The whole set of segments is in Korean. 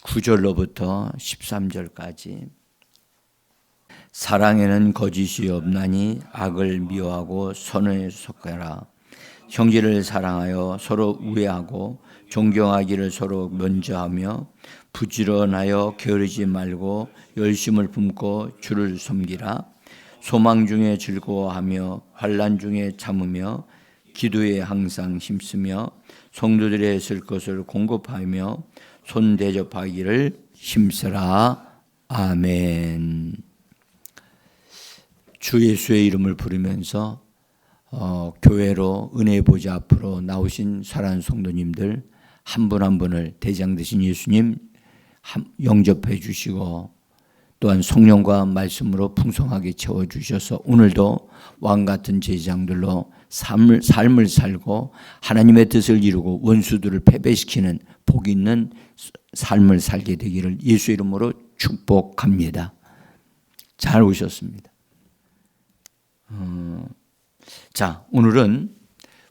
9절로부터 13절까지 사랑에는 거짓이 없나니 악을 미워하고 선을 속하라. 형제를 사랑하여 서로 우애하고 존경하기를 서로 먼저 하며 부지런하여 게으르지 말고 열심을 품고 주를 섬기라. 소망 중에 즐거워하며 환난 중에 참으며 기도에 항상 힘쓰며 성도들의 쓸 것을 공급하며 손 대접하기를 힘쓰라. 아멘. 주 예수의 이름을 부르면서 교회로 은혜 보좌 앞으로 나오신 사랑하는 성도님들 한 분 한 분을 대장 되신 예수님 영접해 주시고 또한 성령과 말씀으로 풍성하게 채워주셔서 오늘도 왕같은 제사장들로 삶을 살고 하나님의 뜻을 이루고 원수들을 패배시키는 복 있는 삶을 살게 되기를 예수 이름으로 축복합니다. 잘 오셨습니다. 자, 오늘은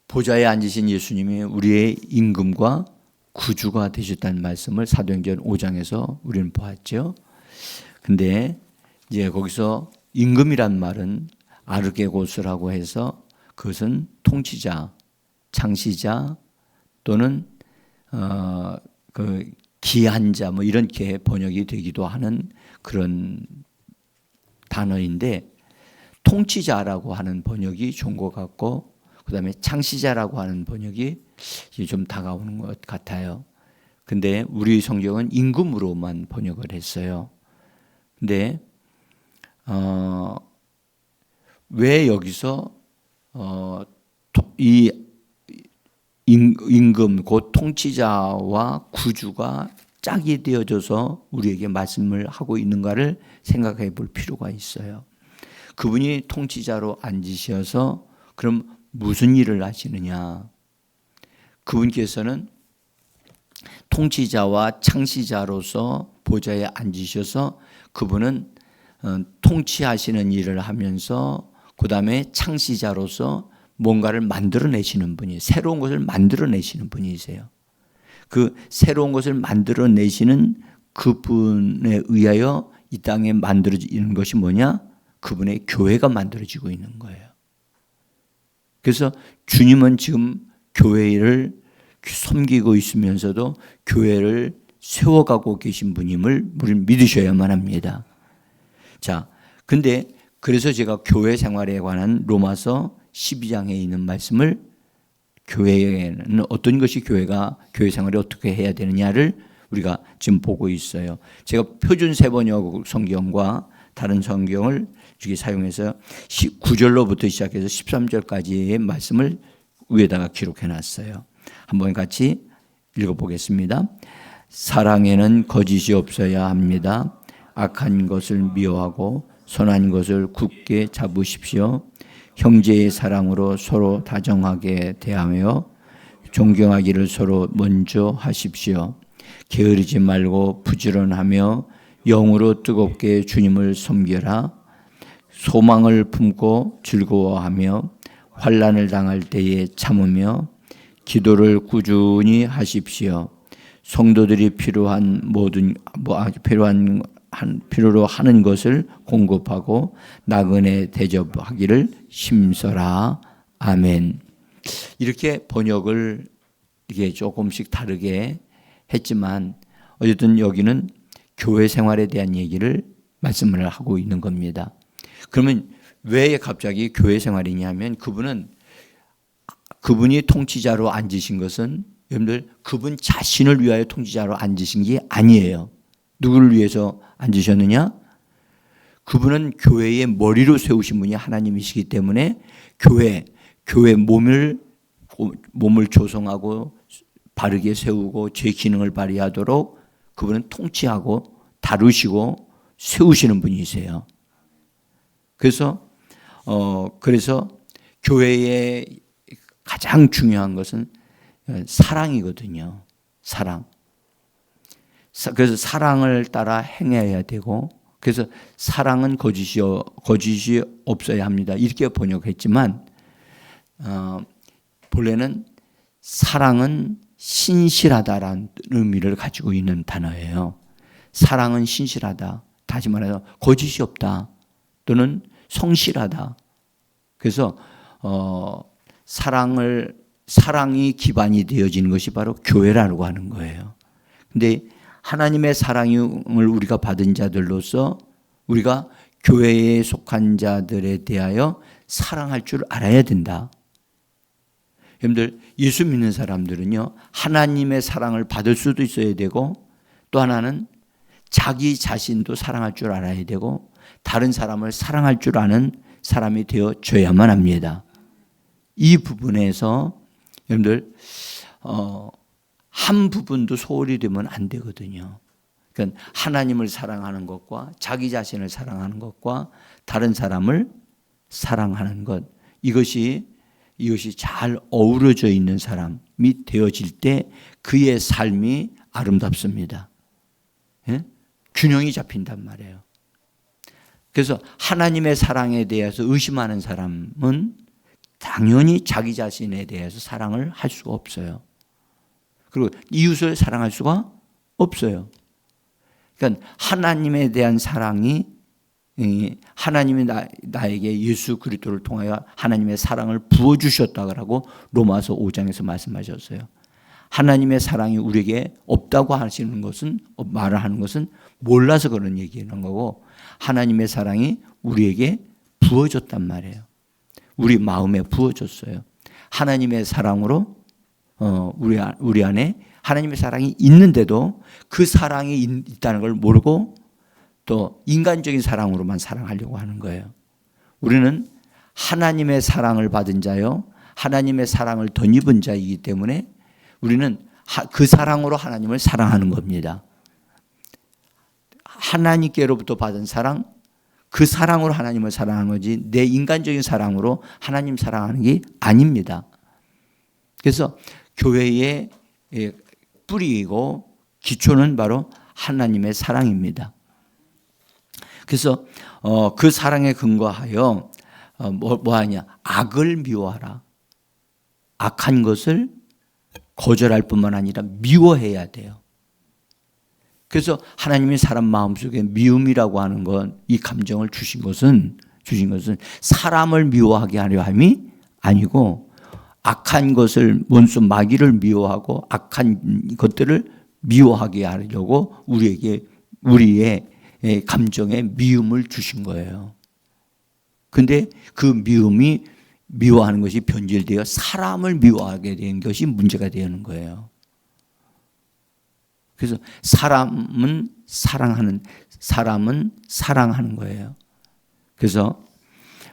보좌에 앉으신 예수님이 우리의 임금과 구주가 되셨다는 말씀을 사도행전 5장에서 우리는 보았죠. 근데 이제 거기서 임금이란 말은 아르게고스라고 해서 그것은 통치자, 창시자 또는 그 기한 자 뭐 이렇게 번역이 되기도 하는 그런 단어인데 통치자라고 하는 번역이 좋은 것 같고 그다음에 창시자라고 하는 번역이 좀 다가오는 것 같아요. 근데 우리 성경은 임금으로만 번역을 했어요. 근데 왜 여기서 이 임금 곧 통치자와 구주가 짝이 되어져서 우리에게 말씀을 하고 있는가를 생각해 볼 필요가 있어요. 그분이 통치자로 앉으셔서 그럼 무슨 일을 하시느냐? 그분께서는 통치자와 창시자로서 보좌에 앉으셔서 그분은 통치하시는 일을 하면서 그 다음에 창시자로서 뭔가를 만들어내시는 분이 새로운 것을 만들어내시는 분이세요. 그 새로운 것을 만들어내시는 그분에 의하여 이 땅에 만들어지는 것이 뭐냐? 그분의 교회가 만들어지고 있는 거예요. 그래서 주님은 지금 교회를 섬기고 있으면서도 교회를 세워가고 계신 분임을 우리는 믿으셔야만 합니다. 자, 근데 그래서 제가 교회 생활에 관한 로마서 12장에 있는 말씀을 교회에는 어떤 것이 교회 생활을 어떻게 해야 되느냐를 우리가 지금 보고 있어요. 제가 표준 세번역 성경과 다른 성경을 사용해서 9절로부터 시작해서 13절까지의 말씀을 위에다가 기록해 놨어요. 한번 같이 읽어보겠습니다. 사랑에는 거짓이 없어야 합니다. 악한 것을 미워하고 선한 것을 굳게 잡으십시오. 형제의 사랑으로 서로 다정하게 대하며 존경하기를 서로 먼저 하십시오. 게으르지 말고 부지런하며 영으로 뜨겁게 주님을 섬겨라. 소망을 품고 즐거워하며 환난을 당할 때에 참으며 기도를 꾸준히 하십시오. 성도들이 필요로 하는 것을 공급하고 나그네 대접하기를 힘써라. 아멘. 이렇게 번역을 이게 조금씩 다르게 했지만 어쨌든 여기는 교회 생활에 대한 얘기를 말씀을 하고 있는 겁니다. 그러면 왜 갑자기 교회 생활이냐면 그분이 통치자로 앉으신 것은 여러분들 그분 자신을 위하여 통치자로 앉으신 게 아니에요. 누구를 위해서 앉으셨느냐? 그분은 교회의 머리로 세우신 분이 하나님이시기 때문에 교회 몸을 조성하고 바르게 세우고 제 기능을 발휘하도록 그분은 통치하고 다루시고 세우시는 분이세요. 그래서 교회의 가장 중요한 것은 사랑이거든요. 사랑. 그래서 사랑을 따라 행해야 되고, 그래서 사랑은 거짓이 없어야 합니다. 이렇게 번역했지만 본래는 사랑은 신실하다라는 의미를 가지고 있는 단어예요. 사랑은 신실하다. 다시 말해서 거짓이 없다. 또는 성실하다. 그래서 사랑이 기반이 되어지는 것이 바로 교회라고 하는 거예요. 근데 하나님의 사랑을 우리가 받은 자들로서 우리가 교회에 속한 자들에 대하여 사랑할 줄 알아야 된다. 여러분들, 예수 믿는 사람들은요, 하나님의 사랑을 받을 수도 있어야 되고, 또 하나는 자기 자신도 사랑할 줄 알아야 되고, 다른 사람을 사랑할 줄 아는 사람이 되어줘야만 합니다. 이 부분에서 여러분들 한 부분도 소홀히 되면 안 되거든요. 그러니까 하나님을 사랑하는 것과 자기 자신을 사랑하는 것과 다른 사람을 사랑하는 것, 이것이 잘 어우러져 있는 사람이 되어질 때 그의 삶이 아름답습니다. 예? 균형이 잡힌단 말이에요. 그래서 하나님의 사랑에 대해서 의심하는 사람은 당연히 자기 자신에 대해서 사랑을 할 수가 없어요. 그리고 이웃을 사랑할 수가 없어요. 그러니까 하나님에 대한 사랑이, 하나님이 나에게 예수 그리스도를 통하여 하나님의 사랑을 부어주셨다고 로마서 5장에서 말씀하셨어요. 하나님의 사랑이 우리에게 없다고 하시는 것은, 말을 하는 것은 몰라서 그런 얘기하는 거고, 하나님의 사랑이 우리에게 부어졌단 말이에요. 우리 마음에 부어졌어요. 하나님의 사랑으로 우리 안에 하나님의 사랑이 있는데도 그 사랑이 있다는 걸 모르고 또 인간적인 사랑으로만 사랑하려고 하는 거예요. 우리는 하나님의 사랑을 받은 자요, 하나님의 사랑을 덧입은 자이기 때문에 우리는 그 사랑으로 하나님을 사랑하는 겁니다. 하나님께로부터 받은 사랑, 그 사랑으로 하나님을 사랑하는 거지 내 인간적인 사랑으로 하나님 사랑하는 게 아닙니다. 그래서 교회의 뿌리이고 기초는 바로 하나님의 사랑입니다. 그래서 그 사랑에 근거하여 뭐하냐? 악을 미워하라. 악한 것을 거절할 뿐만 아니라 미워해야 돼요. 그래서 하나님이 사람 마음속에 미움이라고 하는 건, 이 감정을 주신 것은 사람을 미워하게 하려 함이 아니고 악한 것을, 원수 마귀를 미워하고 악한 것들을 미워하게 하려고 우리의 감정에 미움을 주신 거예요. 근데 그 미움이, 미워하는 것이 변질되어 사람을 미워하게 된 것이 문제가 되는 거예요. 그래서 사람은 사랑하는 거예요. 그래서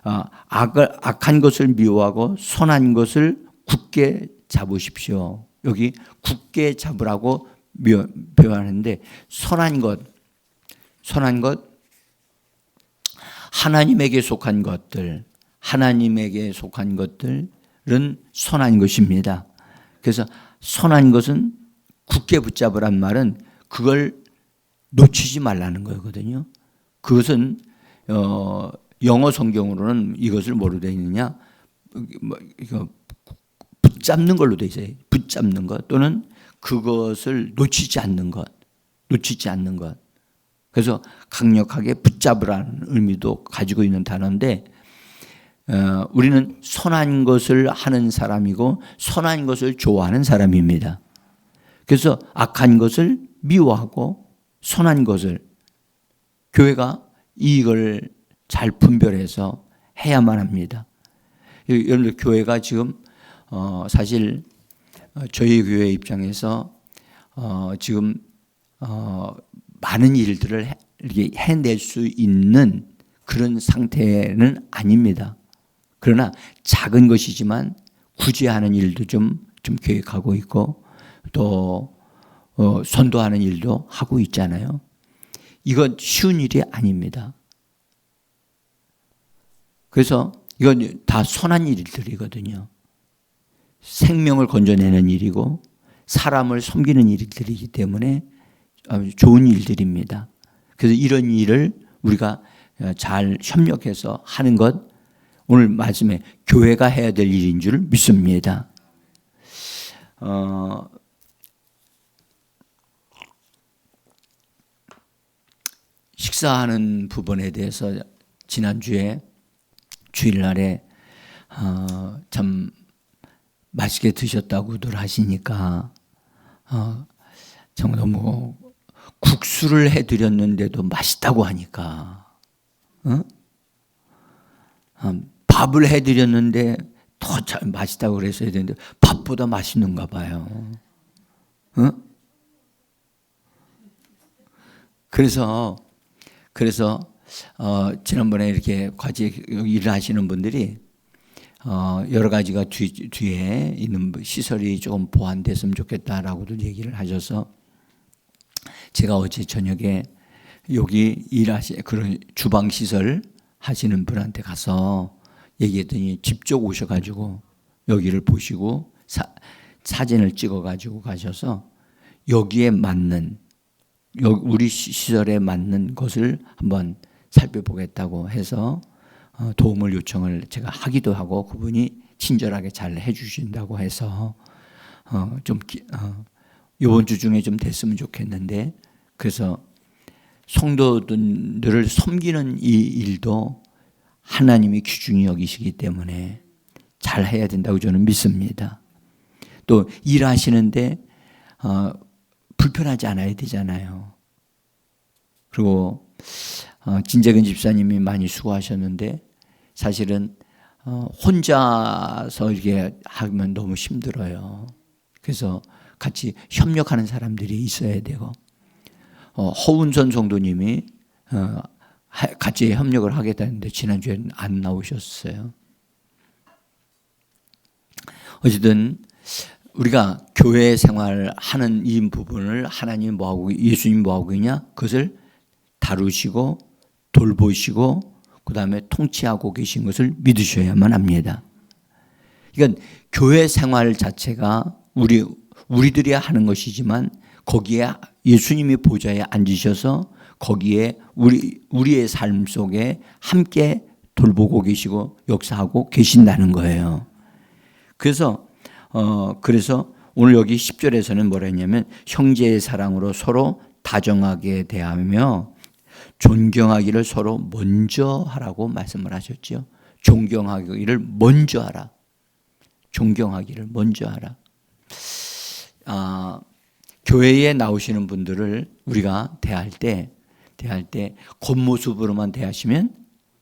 악한 것을 미워하고 선한 것을 굳게 잡으십시오. 여기 굳게 잡으라고 표현하는데, 선한 것, 하나님에게 속한 것들은 선한 것입니다. 그래서 선한 것은 굳게 붙잡으란 말은 그걸 놓치지 말라는 거거든요. 그것은 영어 성경으로는 이것을 뭐로 되어 있느냐? 붙잡는 걸로 되어 있어요. 붙잡는 것, 또는 그것을 놓치지 않는 것. 그래서 강력하게 붙잡으라는 의미도 가지고 있는 단어인데, 우리는 선한 것을 하는 사람이고 선한 것을 좋아하는 사람입니다. 그래서 악한 것을 미워하고 선한 것을, 교회가 이걸 잘 분별해서 해야만 합니다. 여러분들, 교회가 지금 사실 저희 교회 입장에서 지금 많은 일들을 이렇게 해낼 수 있는 그런 상태는 아닙니다. 그러나 작은 것이지만 구제하는 일도 좀 계획하고 있고, 또 선도하는 일도 하고 있잖아요. 이건 쉬운 일이 아닙니다. 그래서 이건 다 선한 일들이거든요. 생명을 건져내는 일이고 사람을 섬기는 일들이기 때문에 좋은 일들입니다. 그래서 이런 일을 우리가 잘 협력해서 하는 것, 오늘 말씀에 교회가 해야 될 일인 줄 믿습니다. 식사하는 부분에 대해서 지난주에 주일날에 참 맛있게 드셨다고들 하시니까 정말 너무 국수를 해드렸는데도 맛있다고 하니까 밥을 해드렸는데 더 잘 맛있다고 그랬어야 되는데 밥보다 맛있는가 봐요. 그래서 지난번에 이렇게 같이 일을 하시는 분들이 여러 가지가 뒤에 있는 시설이 조금 보완됐으면 좋겠다라고도 얘기를 하셔서 제가 어제 저녁에 여기 그런 주방 시설 하시는 분한테 가서 얘기했더니 직접 오셔가지고 여기를 보시고 사진을 찍어가지고 가셔서 여기에 맞는 우리 시설에 맞는 것을 한번 살펴보겠다고 해서 도움을 요청을 제가 하기도 하고 그분이 친절하게 잘 해주신다고 해서 이번 주 중에 좀 됐으면 좋겠는데 그래서 성도들을 섬기는 이 일도 하나님이 귀중히 여기시기 때문에 잘 해야 된다고 저는 믿습니다. 또 일하시는데 불편하지 않아야 되잖아요. 그리고 진재근 집사님이 많이 수고하셨는데 사실은 혼자서 이렇게 하면 너무 힘들어요. 그래서 같이 협력하는 사람들이 있어야 되고 허운선 성도님이 같이 협력을 하겠다는데 지난주에는 안 나오셨어요. 어쨌든 우리가 교회 생활하는 이 부분을 하나님 뭐하고 예수님 뭐하고 있냐 그것을 다루시고 돌보시고 그 다음에 통치하고 계신 것을 믿으셔야만 합니다. 그러니까 교회 생활 자체가 우리들이 하는 것이지만 거기에 예수님이 보좌에 앉으셔서 거기에 우리의 삶 속에 함께 돌보고 계시고 역사하고 계신다는 거예요. 그래서 오늘 여기 10절에서는 뭐라 했냐면 형제의 사랑으로 서로 다정하게 대하며 존경하기를 서로 먼저 하라고 말씀을 하셨죠. 존경하기를 먼저 하라. 존경하기를 먼저 하라. 교회에 나오시는 분들을 우리가 대할 때 겉모습으로만 대하시면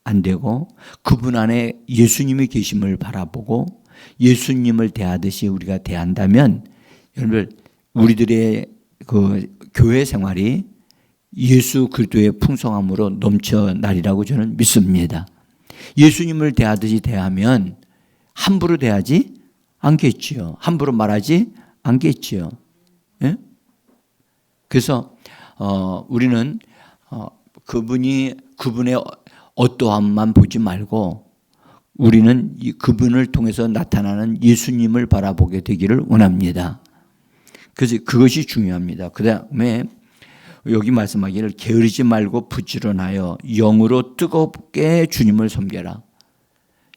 안 되고 그분 안에 예수님이 계심을 바라보고 예수님을 대하듯이 우리가 대한다면 여러분 우리들의 그 교회 생활이 예수 그리스도의 풍성함으로 넘쳐나리라고 저는 믿습니다. 예수님을 대하듯이 대하면 함부로 대하지 않겠지요. 함부로 말하지 않겠지요. 예? 그래서 우리는 그분의 어떠함만 보지 말고 우리는 그분을 통해서 나타나는 예수님을 바라보게 되기를 원합니다. 그래서 그것이 중요합니다. 그 다음에 여기 말씀하기를 게으르지 말고 부지런하여 영으로 뜨겁게 주님을 섬겨라.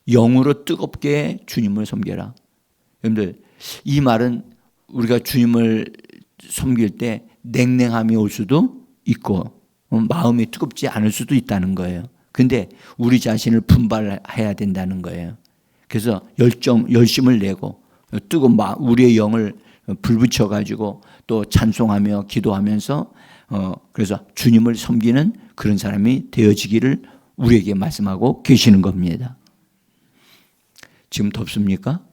영으로 뜨겁게 주님을 섬겨라. 여러분들 이 말은 우리가 주님을 섬길 때 냉랭함이 올 수도 있고 마음이 뜨겁지 않을 수도 있다는 거예요. 근데 우리 자신을 분발해야 된다는 거예요. 그래서 열심을 내고 뜨거운 우리의 영을 불붙여 가지고 또 찬송하며 기도하면서 그래서 주님을 섬기는 그런 사람이 되어지기를 우리에게 말씀하고 계시는 겁니다. 지금 덥습니까?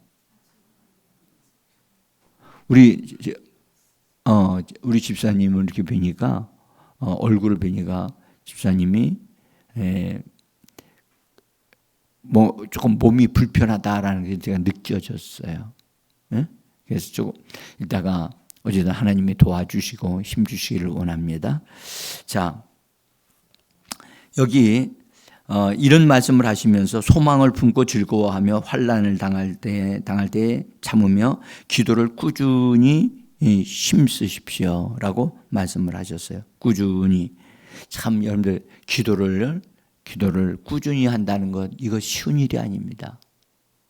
우리 집사님을 이렇게 뵈니까 얼굴을 뵈니까 집사님이 뭐 조금 몸이 불편하다라는 게 제가 느껴졌어요. 네? 그래서 조금 이따가 어쨌든 하나님이 도와주시고 힘 주시기를 원합니다. 자, 여기 이런 말씀을 하시면서 소망을 품고 즐거워하며 환난을 당할 때 참으며 기도를 꾸준히 힘쓰십시오라고 말씀을 하셨어요. 꾸준히. 참 여러분들 기도를 꾸준히 한다는 것 이거 쉬운 일이 아닙니다.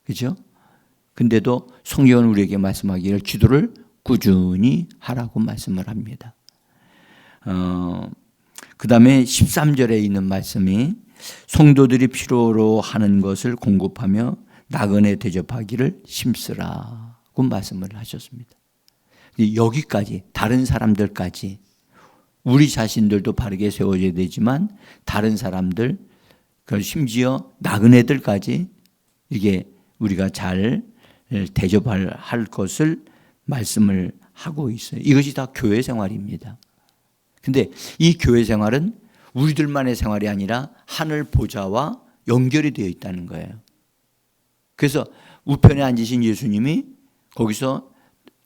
그렇죠? 근데도 성경은 우리에게 말씀하기를 기도를 꾸준히 하라고 말씀을 합니다. 그 다음에 13절에 있는 말씀이 성도들이 필요로 하는 것을 공급하며 나그네 대접하기를 힘쓰라고 말씀을 하셨습니다. 여기까지 다른 사람들까지 우리 자신들도 바르게 세워져야 되지만 다른 사람들, 심지어 나그네들까지 이게 우리가 잘 대접할 것을 말씀을 하고 있어요. 이것이 다 교회 생활입니다. 근데 이 교회 생활은 우리들만의 생활이 아니라 하늘 보좌와 연결이 되어 있다는 거예요. 그래서 우편에 앉으신 예수님이 거기서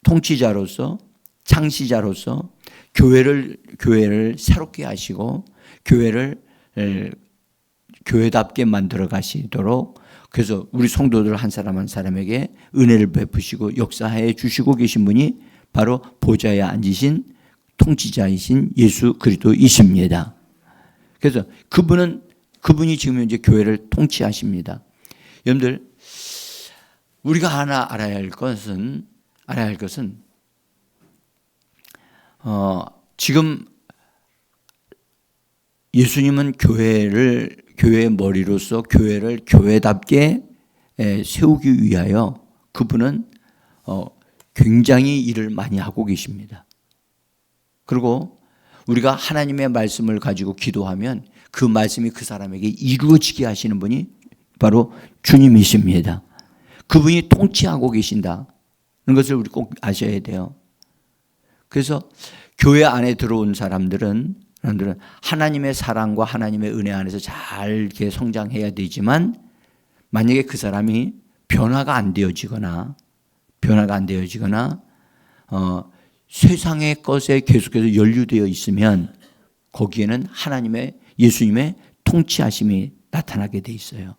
통치자로서 창시자로서 교회를 새롭게 하시고 교회를 교회답게 만들어 가시도록 그래서 우리 성도들 한 사람 한 사람에게 은혜를 베푸시고 역사해 주시고 계신 분이 바로 보좌에 앉으신 통치자이신 예수 그리스도이십니다. 그래서 그분이 지금 이제 교회를 통치하십니다. 여러분들 우리가 하나 알아야 할 것은 지금 예수님은 교회의 머리로서 교회를 교회답게 세우기 위하여 그분은 굉장히 일을 많이 하고 계십니다. 그리고 우리가 하나님의 말씀을 가지고 기도하면 그 말씀이 그 사람에게 이루어지게 하시는 분이 바로 주님이십니다. 그분이 통치하고 계신다는 것을 우리 꼭 아셔야 돼요. 그래서 교회 안에 들어온 사람들은 하나님의 사랑과 하나님의 은혜 안에서 잘 이렇게 성장해야 되지만 만약에 그 사람이 변화가 안 되어지거나 세상의 것에 계속해서 연루되어 있으면 거기에는 예수님의 통치하심이 나타나게 돼 있어요.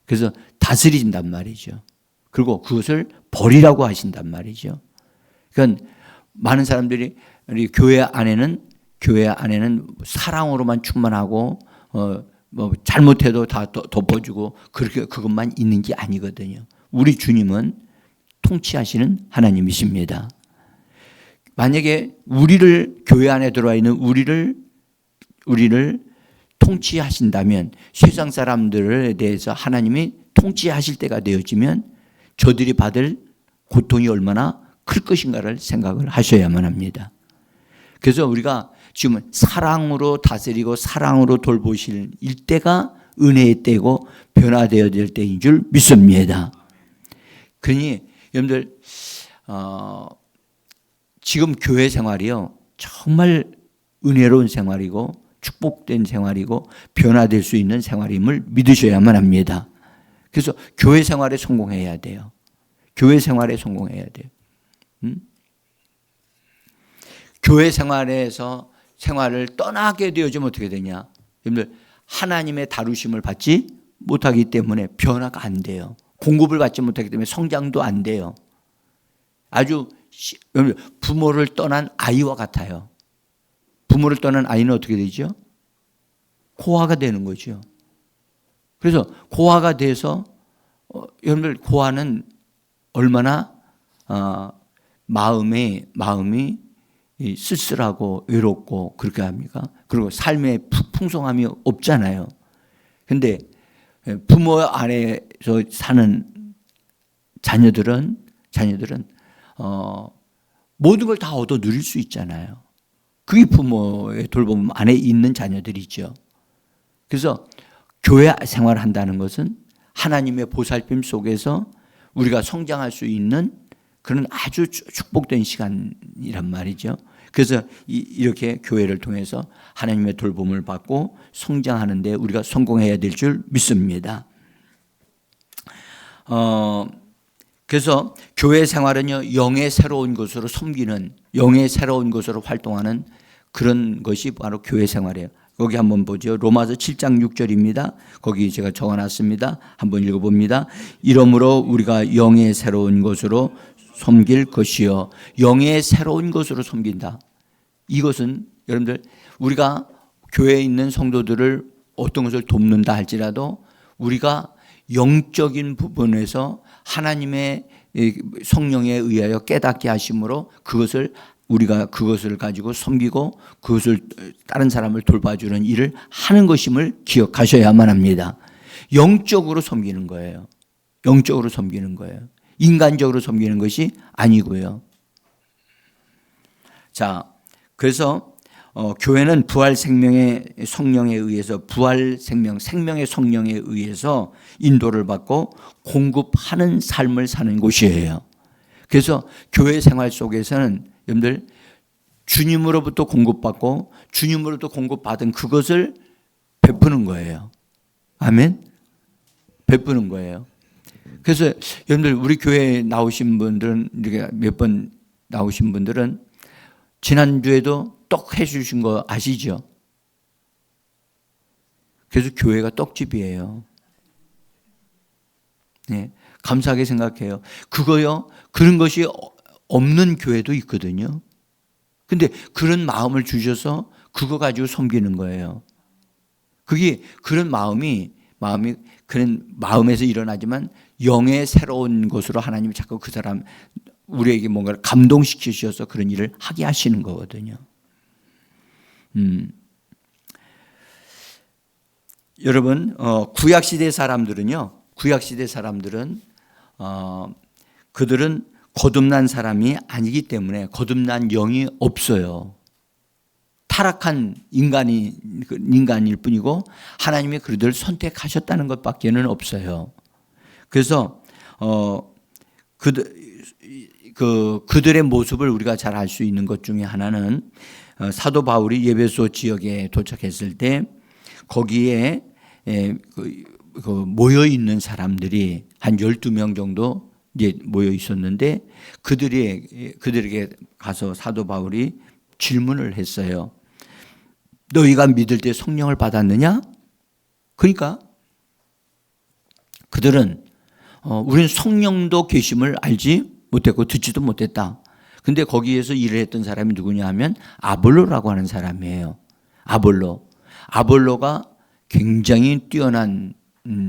그래서 다스린단 말이죠. 그리고 그것을 버리라고 하신단 말이죠. 그러니까 많은 사람들이 우리 교회 안에는 사랑으로만 충만하고 뭐 잘못해도 다 덮어주고 그렇게 그것만 있는 게 아니거든요. 우리 주님은 통치하시는 하나님이십니다. 만약에 교회 안에 들어와 있는 우리를 통치하신다면 세상 사람들에 대해서 하나님이 통치하실 때가 되어지면 저들이 받을 고통이 얼마나 클 것인가를 생각을 하셔야만 합니다. 그래서 우리가 지금 사랑으로 다스리고 사랑으로 돌보실 때가 은혜의 때고 변화되어야 될 때인 줄 믿습니다. 그러니 여러분들 지금 교회 생활이요 정말 은혜로운 생활이고 축복된 생활이고 변화될 수 있는 생활임을 믿으셔야만 합니다. 그래서 교회 생활에 성공해야 돼요. 교회 생활에 성공해야 돼요. 교회 생활을 떠나게 되어지면 어떻게 되냐? 여러분들 하나님의 다루심을 받지 못하기 때문에 변화가 안 돼요. 공급을 받지 못하기 때문에 성장도 안 돼요. 아주 부모를 떠난 아이와 같아요. 부모를 떠난 아이는 어떻게 되죠? 고아가 되는 거죠. 그래서 고아가 돼서 여러분들 고아는 얼마나 마음이 쓸쓸하고 외롭고 그렇게 합니까? 그리고 삶의 풍성함이 없잖아요. 그런데 부모 안에서 사는 자녀들은 모든 걸 다 얻어 누릴 수 있잖아요. 그게 부모의 돌봄 안에 있는 자녀들이죠. 그래서 교회 생활을 한다는 것은 하나님의 보살핌 속에서 우리가 성장할 수 있는 그런 아주 축복된 시간이란 말이죠. 그래서 이렇게 교회를 통해서 하나님의 돌봄을 받고 성장하는 데 우리가 성공해야 될 줄 믿습니다. 그래서 교회 생활은요, 영의 새로운 것으로 섬기는, 영의 새로운 것으로 활동하는 그런 것이 바로 교회 생활이에요. 거기 한번 보죠. 로마서 7장 6절입니다. 거기 제가 적어놨습니다. 한번 읽어봅니다. 이러므로 우리가 영의 새로운 것으로 섬길 것이요. 영의 새로운 것으로 섬긴다. 이것은 여러분들 우리가 교회에 있는 성도들을 어떤 것을 돕는다 할지라도 우리가 영적인 부분에서 하나님의 성령에 의하여 깨닫게 하심으로 그것을 우리가 그것을 가지고 섬기고 그것을 다른 사람을 돌봐주는 일을 하는 것임을 기억하셔야만 합니다. 영적으로 섬기는 거예요. 영적으로 섬기는 거예요. 인간적으로 섬기는 것이 아니고요. 자, 그래서 교회는 부활 생명의 성령에 의해서 부활 생명, 생명의 성령에 의해서 인도를 받고 공급하는 삶을 사는 곳이에요. 그래서 교회 생활 속에서는 여러분들 주님으로부터 공급받고 주님으로부터 공급받은 그것을 베푸는 거예요. 아멘? 베푸는 거예요. 그래서 여러분들 우리 교회에 나오신 분들은 이렇게 몇 번 나오신 분들은 지난주에도 떡 해주신 거 아시죠? 그래서 교회가 떡집이에요. 네, 감사하게 생각해요. 그거요, 그런 것이 없는 교회도 있거든요. 근데 그런 마음을 주셔서 그거 가지고 섬기는 거예요. 그게 그런 마음이 그런 마음에서 일어나지만 영의 새로운 것으로 하나님이 자꾸 그 사람 우리에게 뭔가를 감동시키셔서 그런 일을 하게 하시는 거거든요. 여러분, 구약시대 사람들은요, 그들은 거듭난 사람이 아니기 때문에 거듭난 영이 없어요. 타락한 인간일 뿐이고 하나님이 그들을 선택하셨다는 것밖에는 없어요. 그래서 그들의 모습을 우리가 잘 알 수 있는 것 중에 하나는 사도 바울이 에베소 지역에 도착했을 때 거기에 모여 있는 사람들이 한 12명 정도 이제 모여 있었는데 그들에게 가서 사도 바울이 질문을 했어요. 너희가 믿을 때 성령을 받았느냐? 그러니까 그들은 우리는 성령도 계심을 알지 못했고 듣지도 못했다. 근데 거기에서 일을 했던 사람이 누구냐 하면 아볼로라고 하는 사람이에요. 아볼로가 굉장히 뛰어난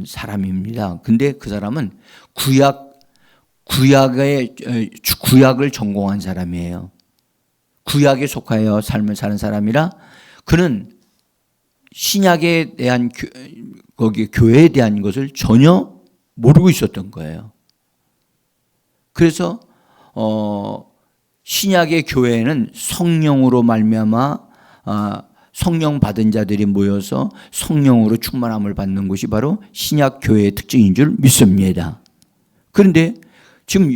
사람입니다. 근데 그 사람은 구약을 전공한 사람이에요. 구약에 속하여 삶을 사는 사람이라 그는 신약에 대한 거기 교회에 대한 것을 전혀 모르고 있었던 거예요. 그래서 신약의 교회에는 성령으로 말미암아 성령 받은 자들이 모여서 성령으로 충만함을 받는 것이 바로 신약 교회의 특징인 줄 믿습니다. 그런데 지금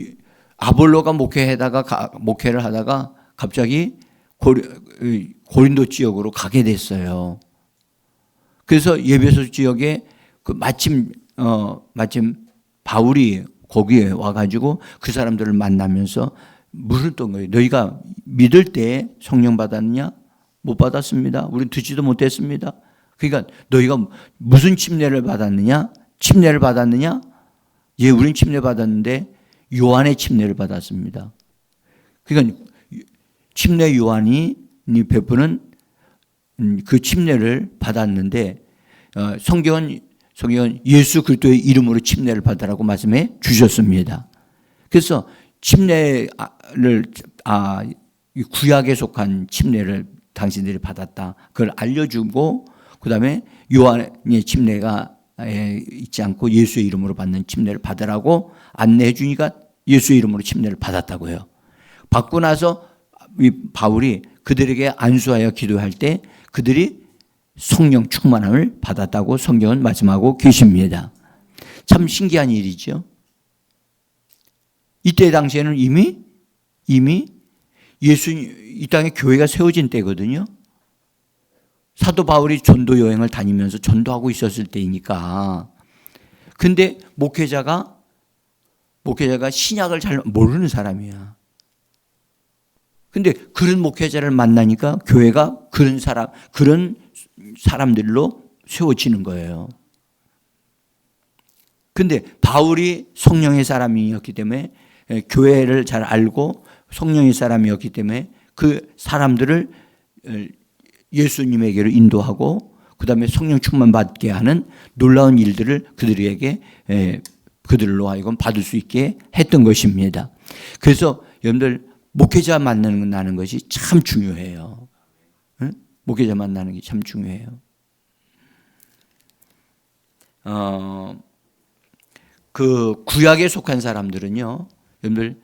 아볼로가 목회를 하다가 갑자기 고린도 지역으로 가게 됐어요. 그래서 에베소 지역에 마침 바울이 거기에 와가지고 그 사람들을 만나면서 물었던 거예요. 너희가 믿을 때 성령 받았느냐? 못 받았습니다. 우리는 듣지도 못했습니다. 그러니까 너희가 무슨 침례를 받았느냐? 예, 우린 침례 받았는데 요한의 침례를 받았습니다. 그러니까 침례 요한이 베푸는 그 침례를 받았는데 성경은 예수 그리스도의 이름으로 침례를 받으라고 말씀해 주셨습니다. 그래서 침례를 구약에 속한 침례를 당신들이 받았다. 그걸 알려주고 그다음에 요한의 침례가 있지 않고 예수의 이름으로 받는 침례를 받으라고 안내해 주니까 예수의 이름으로 침례를 받았다고 해요. 받고 나서 바울이 그들에게 안수하여 기도할 때 그들이 성령 충만함을 받았다고 성경은 말씀하고 계십니다. 참 신기한 일이죠. 이때 당시에는 이미 이 땅에 교회가 세워진 때거든요. 사도 바울이 전도 여행을 다니면서 전도하고 있었을 때이니까. 근데 목회자가 신약을 잘 모르는 사람이야. 근데 그런 목회자를 만나니까 교회가 그런 사람들로 세워지는 거예요. 근데 바울이 성령의 사람이었기 때문에 교회를 잘 알고 성령의 사람이었기 때문에 그 사람들을 예수님에게로 인도하고 그다음에 성령 충만 받게 하는 놀라운 일들을 그들로 하여금 받을 수 있게 했던 것입니다. 그래서 여러분들 목회자 만나는 것이 참 중요해요. 응? 목회자 만나는 게 참 중요해요. 그 구약에 속한 사람들은요, 여러분들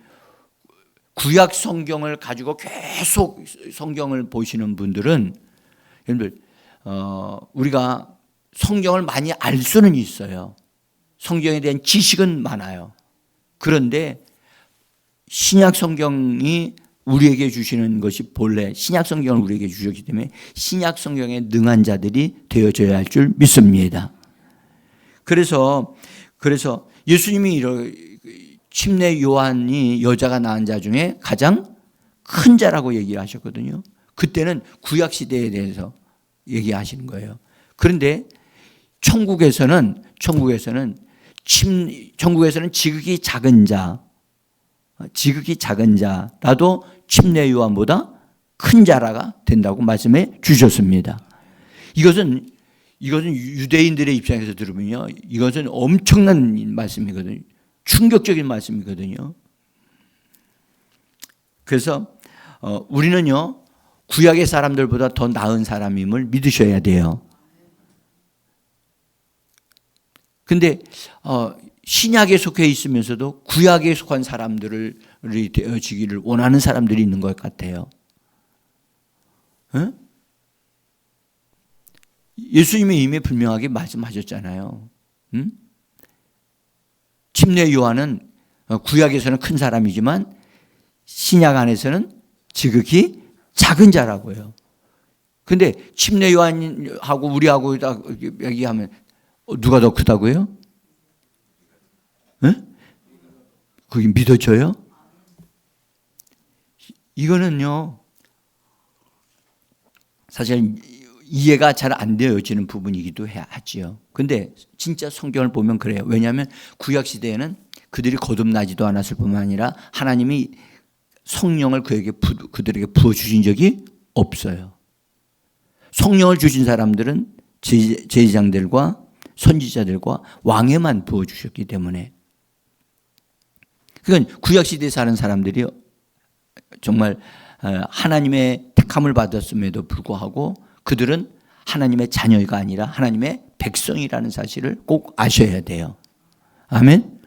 구약 성경을 가지고 계속 성경을 보시는 분들은 여러분들 우리가 성경을 많이 알 수는 있어요. 성경에 대한 지식은 많아요. 그런데 신약 성경이 우리에게 주시는 것이 본래 신약 성경을 우리에게 주셨기 때문에 신약 성경에 능한 자들이 되어져야 할 줄 믿습니다. 그래서 예수님이 침례 요한이 여자가 낳은 자 중에 가장 큰 자라고 얘기를 하셨거든요. 그때는 구약 시대에 대해서 얘기하시는 거예요. 그런데 천국에서는 지극히 작은 자라도 침례 요한보다 큰 자라가 된다고 말씀해 주셨습니다. 이것은 유대인들의 입장에서 들으면요, 이것은 엄청난 말씀이거든요. 충격적인 말씀이거든요. 그래서 우리는요, 구약의 사람들보다 더 나은 사람임을 믿으셔야 돼요. 근데 신약에 속해 있으면서도 구약에 속한 사람들이 되어지기를 원하는 사람들이 있는 것 같아요. 응? 예수님이 이미 분명하게 말씀하셨잖아요. 응? 침례 요한은 구약에서는 큰 사람이지만 신약 안에서는 지극히 작은 자라고요. 근데 침례 요한하고 우리하고 얘기하면 누가 더 크다고요? 네? 그게 믿어져요? 이거는요, 사실 이해가 잘 안 되어지는 부분이기도 하지요. 근데 진짜 성경을 보면 그래요. 왜냐하면 구약 시대에는 그들이 거듭나지도 않았을 뿐만 아니라 하나님이 성령을 그들에게 부어주신 적이 없어요. 성령을 주신 사람들은 제사장들과 선지자들과 왕에만 부어주셨기 때문에. 그러니까 구약시대에 사는 사람들이 정말 하나님의 택함을 받았음에도 불구하고 그들은 하나님의 자녀가 아니라 하나님의 백성이라는 사실을 꼭 아셔야 돼요. 아멘.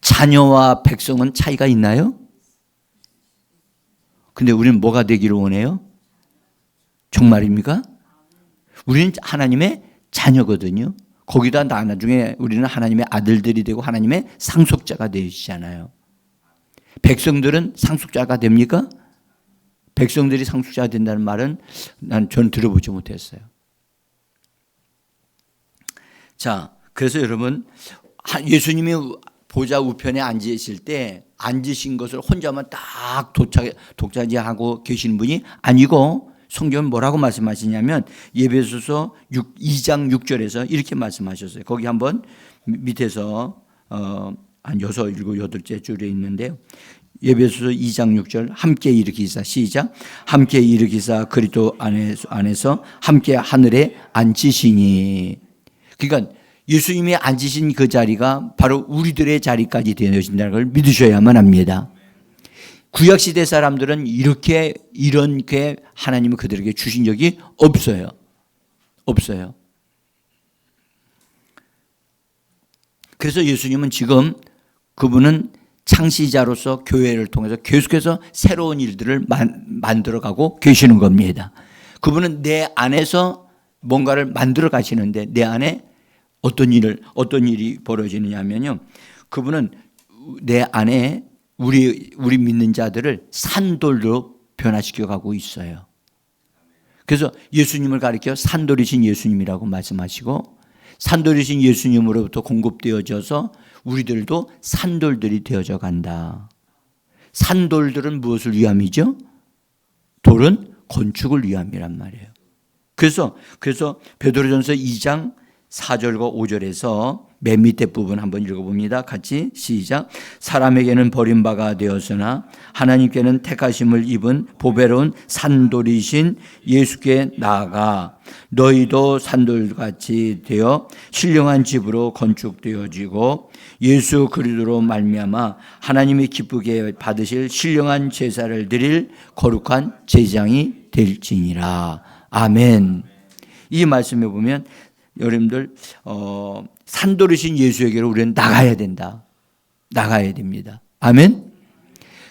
자녀와 백성은 차이가 있나요? 근데 우리는 뭐가 되기를 원해요? 정말입니까? 우리는 하나님의 자녀거든요. 거기다 나중에 우리는 하나님의 아들들이 되고 하나님의 상속자가 되시잖아요. 백성들은 상속자가 됩니까? 백성들이 상속자가 된다는 말은 저는 들어보지 못했어요. 자, 그래서 여러분, 예수님이 보좌 우편에 앉으실 때 앉으신 것을 혼자만 딱 독차지하고 계시는 분이 아니고 성경은 뭐라고 말씀하시냐면 에베소서 2장 6절에서 이렇게 말씀하셨어요. 거기 한번 밑에서 한 6, 7, 8째 줄에 있는데요. 에베소서 2장 6절 함께 일으키사 시작. 함께 일으키사 그리스도 안에서 함께 하늘에 앉히시니. 그러니까 예수님이 앉으신 그 자리가 바로 우리들의 자리까지 되어진다는 걸 믿으셔야만 합니다. 구약시대 사람들은 이렇게 하나님이 그들에게 주신 적이 없어요. 없어요. 그래서 예수님은 지금 그분은 창시자로서 교회를 통해서 계속해서 새로운 일들을 만들어가고 계시는 겁니다. 그분은 내 안에서 뭔가를 만들어 가시는데 내 안에 어떤 일이 벌어지느냐면요. 그분은 내 안에 우리 믿는 자들을 산돌로 변화시켜 가고 있어요. 그래서 예수님을 가리켜 산돌이신 예수님이라고 말씀하시고 산돌이신 예수님으로부터 공급되어져서 우리들도 산돌들이 되어져 간다. 산돌들은 무엇을 위함이죠? 돌은 건축을 위함이란 말이에요. 그래서 베드로전서 2장 4절과 5절에서 맨 밑에 부분 한번 읽어봅니다. 같이 시작. 사람에게는 버림바가 되었으나 하나님께는 택하심을 입은 보배로운 산돌이신 예수께 나아가 너희도 산돌같이 되어 신령한 집으로 건축되어지고 예수 그리스도로 말미암아 하나님이 기쁘게 받으실 신령한 제사를 드릴 거룩한 제장이 될지니라. 아멘. 이 말씀에 보면 여러분들 산돌이신 예수에게로 우리는 나가야 된다. 나가야 됩니다. 아멘.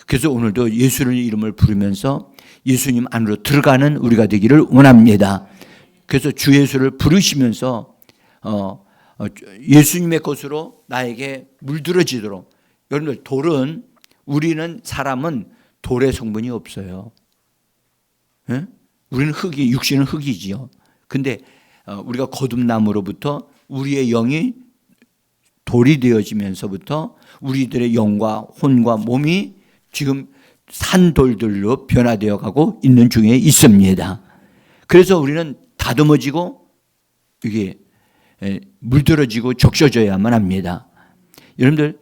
그래서 오늘도 예수의 이름을 부르면서 예수님 안으로 들어가는 우리가 되기를 원합니다. 그래서 주 예수를 부르시면서 예수님의 것으로 나에게 물들어지도록. 여러분들 돌은 우리는 사람은 돌의 성분이 없어요. 예? 우리는 흙이 육신은 흙이지요. 근데 우리가 거듭남으로부터 우리의 영이 돌이 되어지면서부터 우리들의 영과 혼과 몸이 지금 산돌들로 변화되어 가고 있는 중에 있습니다. 그래서 우리는 다듬어지고 이게 물들어지고 적셔져야만 합니다. 여러분들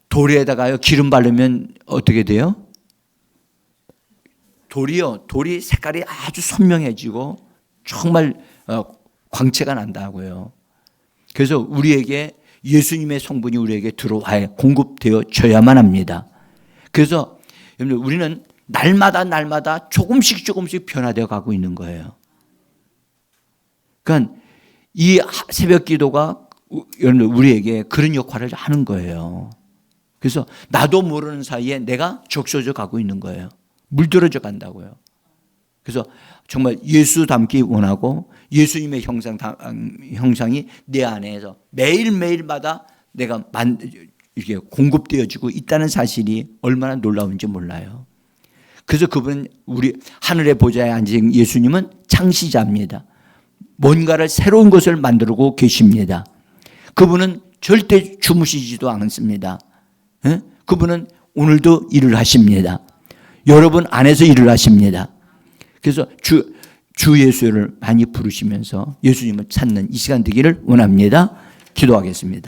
돌에다가요 기름 바르면 어떻게 돼요? 돌이 색깔이 아주 선명해지고 정말 광채가 난다고요. 그래서 우리에게 예수님의 성분이 우리에게 들어와야 공급되어져야만 합니다. 그래서 여러분 우리는 날마다 조금씩 변화되어 가고 있는 거예요. 그러니까 이 새벽 기도가 여러분 우리에게 그런 역할을 하는 거예요. 그래서 나도 모르는 사이에 내가 적셔져 가고 있는 거예요. 물들어져 간다고요. 그래서 정말 예수 닮기 원하고 예수님의 형상이 내 안에서 매일매일마다 내가 이렇게 공급되어지고 있다는 사실이 얼마나 놀라운지 몰라요. 그래서 그분은 우리 하늘의 보좌에 앉은 예수님은 창시자입니다. 뭔가를 새로운 것을 만들고 계십니다. 그분은 절대 주무시지도 않습니다. 그분은 오늘도 일을 하십니다. 여러분 안에서 일을 하십니다. 그래서 주 예수를 많이 부르시면서 예수님을 찾는 이 시간 되기를 원합니다. 기도하겠습니다.